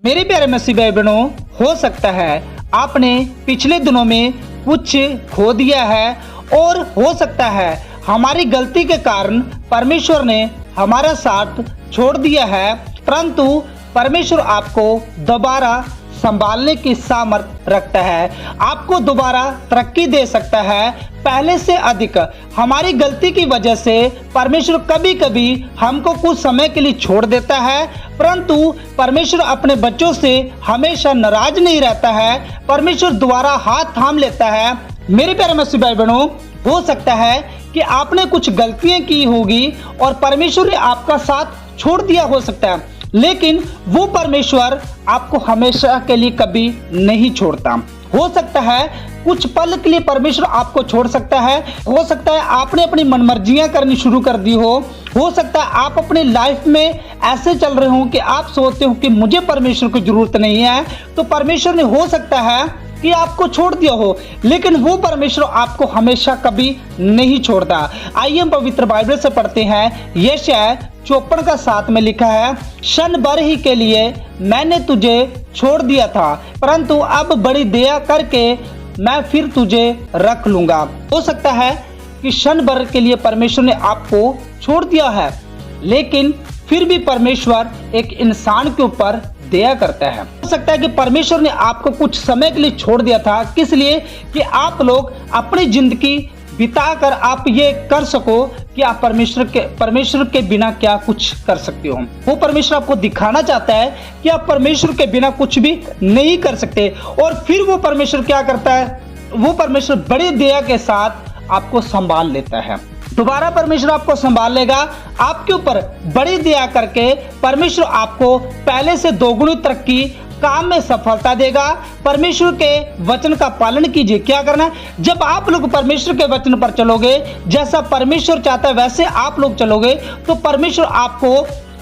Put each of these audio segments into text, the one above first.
मेरे प्यारे मसीह भाई बहनों, हो सकता है आपने पिछले दिनों में कुछ खो दिया है और हो सकता है हमारी गलती के कारण परमेश्वर ने हमारा साथ छोड़ दिया है, परंतु परमेश्वर आपको दोबारा संभालने की सामर्थ रखता है, आपको दोबारा तरक्की दे सकता है पहले से अधिक। हमारी गलती की वजह से परमेश्वर कभी कभी हमको कुछ समय के लिए छोड़ देता है, परंतु परमेश्वर अपने बच्चों से हमेशा नाराज नहीं रहता है। परमेश्वर दोबारा हाथ थाम लेता है। मेरे प्यारे मसीह भाई बहनों, हो सकता है कि आपने कुछ गलतियां की होगी और परमेश्वर ने आपका साथ छोड़ दिया हो सकता है, लेकिन वो परमेश्वर आपको हमेशा के लिए कभी नहीं छोड़ता। हो सकता है कुछ पल के लिए परमेश्वर आपको छोड़ सकता है। हो सकता है आपने अपनी मनमर्जियां करनी शुरू कर दी हो सकता है आप अपनी लाइफ में ऐसे चल रहे हो कि आप सोचते हो कि मुझे परमेश्वर की जरूरत नहीं है, तो परमेश्वर ने हो सकता है कि आपको छोड़ दिया हो, लेकिन वो परमेश्वर आपको हमेशा कभी नहीं छोड़ता। आइए हम पवित्र बाइबल से पढ़ते हैं। यशायाह 54:7 में लिखा है, क्षण भर ही के लिए मैंने तुझे छोड़ दिया था, परंतु अब बड़ी दया करके मैं फिर तुझे रख लूंगा। हो सकता है कि क्षण भर के लिए परमेश्वर ने आपको छोड़ दिया है, लेकिन फिर भी परमेश्वर एक इंसान के ऊपर दया करता है। हो सकता है कि परमेश्वर ने आपको कुछ समय के लिए छोड़ दिया था, किस लिए कि आप लोग अपनी जिंदगी बिताकर आप ये कर सको कि आप परमेश्वर के बिना क्या कुछ कर सकते हो। वो परमेश्वर आपको दिखाना चाहता है कि आप परमेश्वर के बिना कुछ भी नहीं कर सकते, और फिर वो परमेश्वर क्या करता है, वो परमेश्वर बड़ी दया के साथ आपको संभाल लेता है। दोबारा परमेश्वर आपको संभाल लेगा, आपके ऊपर बड़ी दया करके परमेश्वर आपको पहले से दोगुनी तरक्की, काम में सफलता देगा। परमेश्वर के वचन का पालन कीजिए। क्या करना है, जब आप लोग परमेश्वर के वचन पर चलोगे, जैसा परमेश्वर चाहता है वैसे आप लोग चलोगे, तो परमेश्वर आपको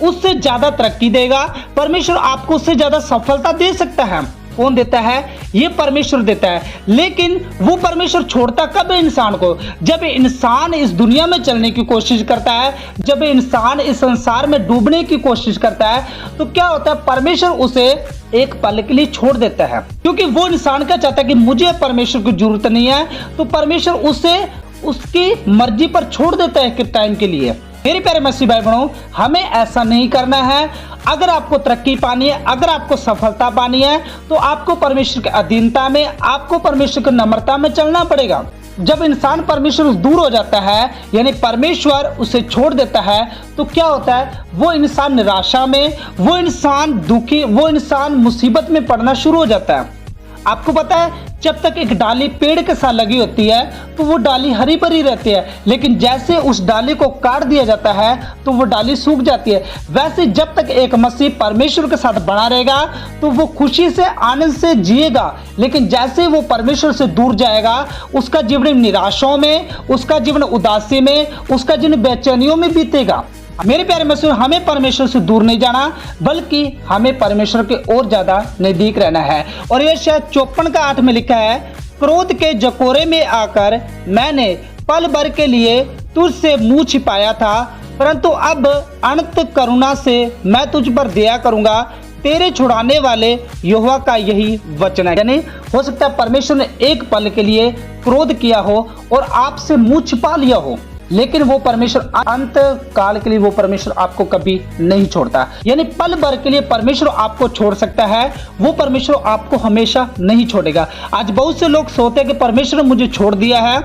उससे ज्यादा तरक्की देगा। परमेश्वर आपको उससे ज्यादा सफलता दे सकता है। कौन देता है? ये परमेश्वर देता है। लेकिन वो परमेश्वर छोड़ता कब है इंसान को? जब इंसान इस दुनिया में चलने की कोशिश करता है, जब इंसान इस संसार में डूबने की कोशिश करता है, तो क्या होता है, परमेश्वर उसे एक पल के लिए छोड़ देता है, क्योंकि वो इंसान क्या चाहता है कि मुझे परमेश्वर की जरूरत नहीं है, तो परमेश्वर उसे उसकी मर्जी पर छोड़ देता है एक टाइम के लिए। मेरे प्यारे मसीह भाई बहनों, हमें ऐसा नहीं करना है। अगर आपको तरक्की पानी है, अगर आपको सफलता पानी है, तो आपको परमेश्वर की अधीनता में, आपको परमेश्वर की नम्रता में चलना पड़ेगा। जब इंसान परमेश्वर से दूर हो जाता है, यानी परमेश्वर उसे छोड़ देता है, तो क्या होता है, वो इंसान निराशा में, वो इंसान दुखी, वो इंसान मुसीबत में पड़ना शुरू हो जाता है। आपको पता है, जब तक एक डाली पेड़ के साथ लगी होती है तो वो डाली हरी भरी रहती है, लेकिन जैसे उस डाली को काट दिया जाता है तो वो डाली सूख जाती है। वैसे जब तक एक मसीह परमेश्वर के साथ बना रहेगा तो वो खुशी से, आनंद से जिएगा, लेकिन जैसे वो परमेश्वर से दूर जाएगा, उसका जीवन निराशाओं में, उसका जीवन उदासी में, उसका जीवन बेचैनियों में बीतेगा। मेरे प्यारे मसीह, हमें परमेश्वर से दूर नहीं जाना, बल्कि हमें परमेश्वर के और ज्यादा नजदीक रहना है। और यह शायद 54:8 में लिखा है, क्रोध के जकोरे में आकर मैंने पल भर के लिए तुझसे मुंह छिपाया था, परंतु अब अनंत करुणा से मैं तुझ पर दया करूंगा, तेरे छुड़ाने वाले यहोवा का यही वचन है। यानी हो सकता है परमेश्वर ने एक पल के लिए क्रोध किया हो और आपसे मुंह छिपा लिया हो, लेकिन वो परमेश्वर अंत काल के लिए, वो परमेश्वर आपको कभी नहीं छोड़ता। यानी पल भर के लिए परमेश्वर आपको छोड़ सकता है, वो परमेश्वर आपको हमेशा नहीं छोड़ेगा। आज बहुत से लोग सोचते हैं कि परमेश्वर मुझे छोड़ दिया है,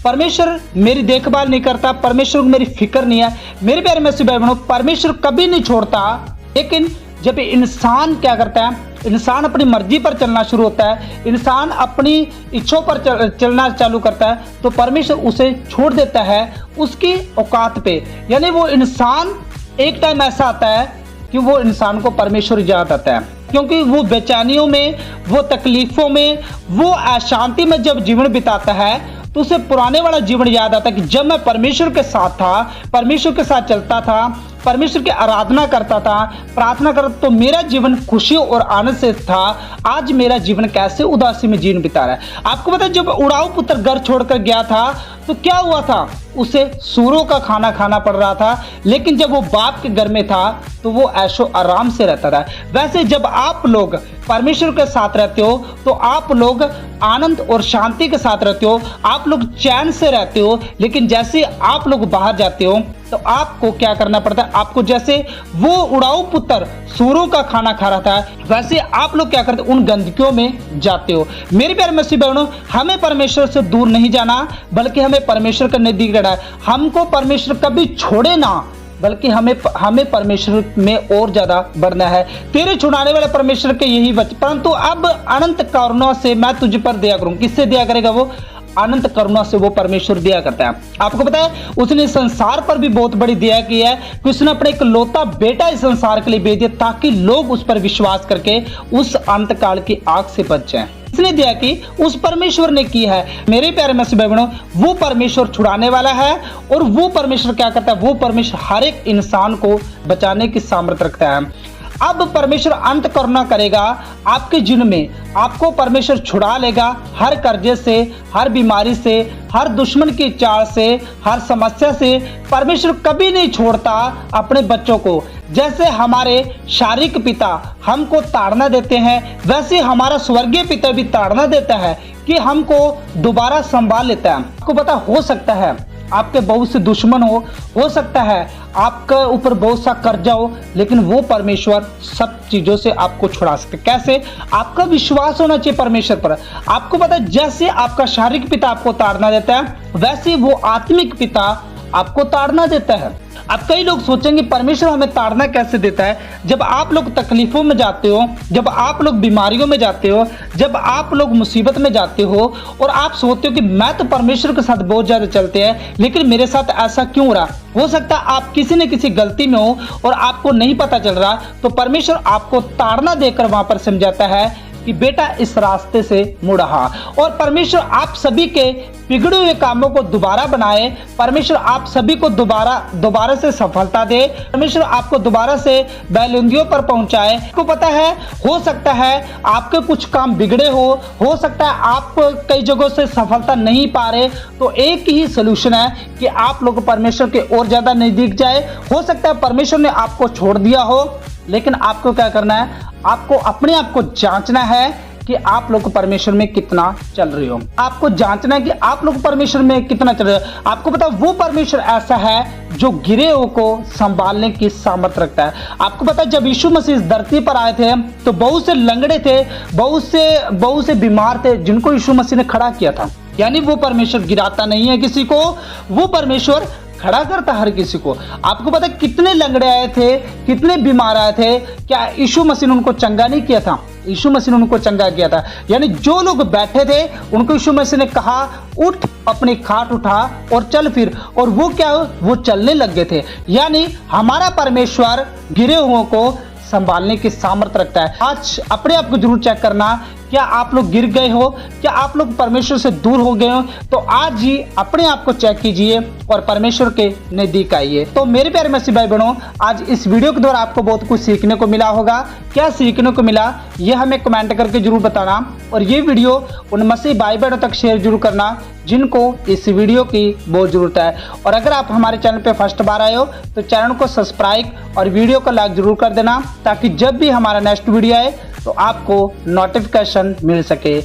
परमेश्वर मेरी देखभाल नहीं करता, परमेश्वर को मेरी फिक्र नहीं है। मेरे प्यारे मसीह भाई बहनों, परमेश्वर कभी नहीं छोड़ता, लेकिन जब इंसान क्या करता है, इंसान अपनी मर्जी पर चलना शुरू होता है, इंसान अपनी इच्छाओं पर चलना चालू करता है, तो परमेश्वर उसे छोड़ देता है उसकी औकात पे। यानी वो इंसान, एक टाइम ऐसा आता है कि वो इंसान को परमेश्वर याद आता है, क्योंकि वो बेचैनियों में, वो तकलीफों में, वो अशांति में जब जीवन बिताता है, तो उसे पुराने वाला जीवन याद आता है कि जब मैं परमेश्वर के साथ था, परमेश्वर के साथ चलता था, परमेश्वर की आराधना करता था, प्रार्थना करता, तो मेरा जीवन खुशी और आनंद से था। आज मेरा जीवन कैसे उदासी में जीवन बिता रहा है। आपको पता है जब उड़ाऊ पुत्र घर छोड़कर गया था तो क्या हुआ था, उसे सूरों का खाना खाना पड़ रहा था, लेकिन जब वो बाप के घर में था तो वो ऐशो आराम से रहता था। वैसे जब आप लोग परमेश्वर के साथ रहते हो तो आप लोग आनंद और शांति के साथ रहते हो, आप लोग चैन से रहते हो। लेकिन जैसे आप लोग बाहर जाते हो तो आपको क्या करना पड़ता है, आपको जैसे वो उड़ाऊ पुत्र सूरों का खाना खा रहा था वैसे आप लोग क्या करते हो, उन गंदगियों में जाते हो। मेरे प्यारे मसीह बहनों, हमें परमेश्वर से दूर नहीं जाना बल्कि हमें परमेश्वर के नजदीक रहना है। हमको परमेश्वर कभी छोड़े ना, बल्कि हमें परमेश्वर में और ज्यादा बढ़ना है। तेरे छुड़ाने वाले परमेश्वर के यही वचन, परंतु अब अनंत करुणा से मैं तुझ पर दया करूं। किससे दया करेगा वो? अनंत करुणा से वो परमेश्वर दया करता है। आपको पता है उसने संसार पर भी बहुत बड़ी दया की है कि उसने अपने इकलौता बेटा इस संसार के लिए भेज दिया ताकि लोग उस पर विश्वास करके उस अंत काल की आग से बच जाएं। इसने दिया कि उस परमेश्वर ने की है। मेरे प्यारे मसीह भाई बहनों, वो परमेश्वर छुड़ाने वाला है और वो परमेश्वर क्या करता है, वो परमेश्वर हर एक इंसान को बचाने की सामर्थ्य रखता है। अब परमेश्वर अंत करुणा करेगा आपके जीवन में, आपको परमेश्वर छुड़ा लेगा हर कर्जे से, हर बीमारी से, हर दुश्मन की चाल से, हर समस्या से। परमेश्वर कभी नहीं छोड़ता अपने बच्चों को। जैसे हमारे शारीरिक पिता हमको ताड़ना देते हैं वैसे हमारा स्वर्गीय पिता भी ताड़ना देता है कि हमको दोबारा संभाल लेता है। आपको पता हो सकता है आपके बहुत से दुश्मन हो सकता है आपके ऊपर बहुत सा कर्जा हो, लेकिन वो परमेश्वर सब चीजों से आपको छुड़ा सकते। कैसे? आपका विश्वास होना चाहिए परमेश्वर पर। आपको पता है जैसे आपका शारीरिक पिता आपको ताड़ना देता है वैसे वो आत्मिक पिता आपको ताड़ना देता है। अब कई लोग सोचेंगे परमेश्वर हमें ताड़ना कैसे देता है। जब आप लोग तकलीफों में जाते हो, जब आप लोग बीमारियों में जाते हो, जब आप लोग मुसीबत में जाते हो और आप सोचते हो कि मैं तो परमेश्वर के साथ बहुत ज्यादा चलते हैं लेकिन मेरे साथ ऐसा क्यों हो रहा। हो सकता है आप किसी न किसी गलती में हो और आपको नहीं पता चल रहा, तो परमेश्वर आपको ताड़ना देकर वहां पर समझाता है कि बेटा इस रास्ते से मुड़ आ। और परमेश्वर आप सभी के बिगड़े हुए कामों को दोबारा बनाए, परमेश्वर आप सभी को दोबारा से सफलता दे, परमेश्वर आपको दोबारा से बुलंदियों पर पहुंचाए। आपको पता है हो सकता है आपके कुछ काम बिगड़े हो सकता है आप कई जगहों से सफलता नहीं पा रहे, तो एक ही सोल्यूशन है कि आप लोग परमेश्वर के और ज्यादा नजदीक जाए। हो सकता है परमेश्वर ने आपको छोड़ दिया हो, लेकिन आपको क्या करना है, आपको अपने आप को जांचना है कि आप लोग परमेश्वर में कितना चल रहे हो। आपको जांचना है कि आप लोग परमेश्वर में कितना चल रहे हो। आपको पता वो परमेश्वर ऐसा है जो गिरे हुए को संभालने की सामर्थ्य रखता है। आपको पता है जब यीशु मसीह इस धरती पर आए थे तो बहुत से लंगड़े थे, बहुत से बीमार थे जिनको यीशु मसीह ने खड़ा किया था। यानी वो परमेश्वर गिराता नहीं है किसी को, वो परमेश्वर खड़ा करता हर किसी को। आपको पता है कितने लंगड़े आए थे, कितने बीमार आए थे, क्या यीशु मसीह ने उनको चंगा नहीं किया था? यीशु मसीह ने उनको चंगा किया था। यानी जो लोग बैठे थे उनको यीशु मसीह ने कहा उठ, अपनी खाट उठा और चल फिर, और वो क्या, वो चलने लग गए थे। यानी हमारा परमेश्वर गिरे हुओं को संभालने की सामर्थ्य रखता है। आज अपने आप को जरूर चेक करना, क्या आप लोग गिर गए हो, क्या आप लोग परमेश्वर से दूर हो गए हो, तो आज ही अपने आप को चेक कीजिए और परमेश्वर के नजदीक आइए। तो मेरे प्यारे मसीह भाई बहनों, आज इस वीडियो के द्वारा आपको बहुत कुछ सीखने को मिला होगा। क्या सीखने को मिला ये हमें कमेंट करके जरूर बताना, और ये वीडियो उन मसीह भाई बहनों तक शेयर जरूर करना जिनको इस वीडियो की बहुत जरूरत है। और अगर आप हमारे चैनल पे फर्स्ट बार आए हो तो चैनल को सब्सक्राइब और वीडियो को लाइक जरूर कर देना, ताकि जब भी हमारा नेक्स्ट वीडियो आए तो आपको नोटिफिकेशन मिल सके।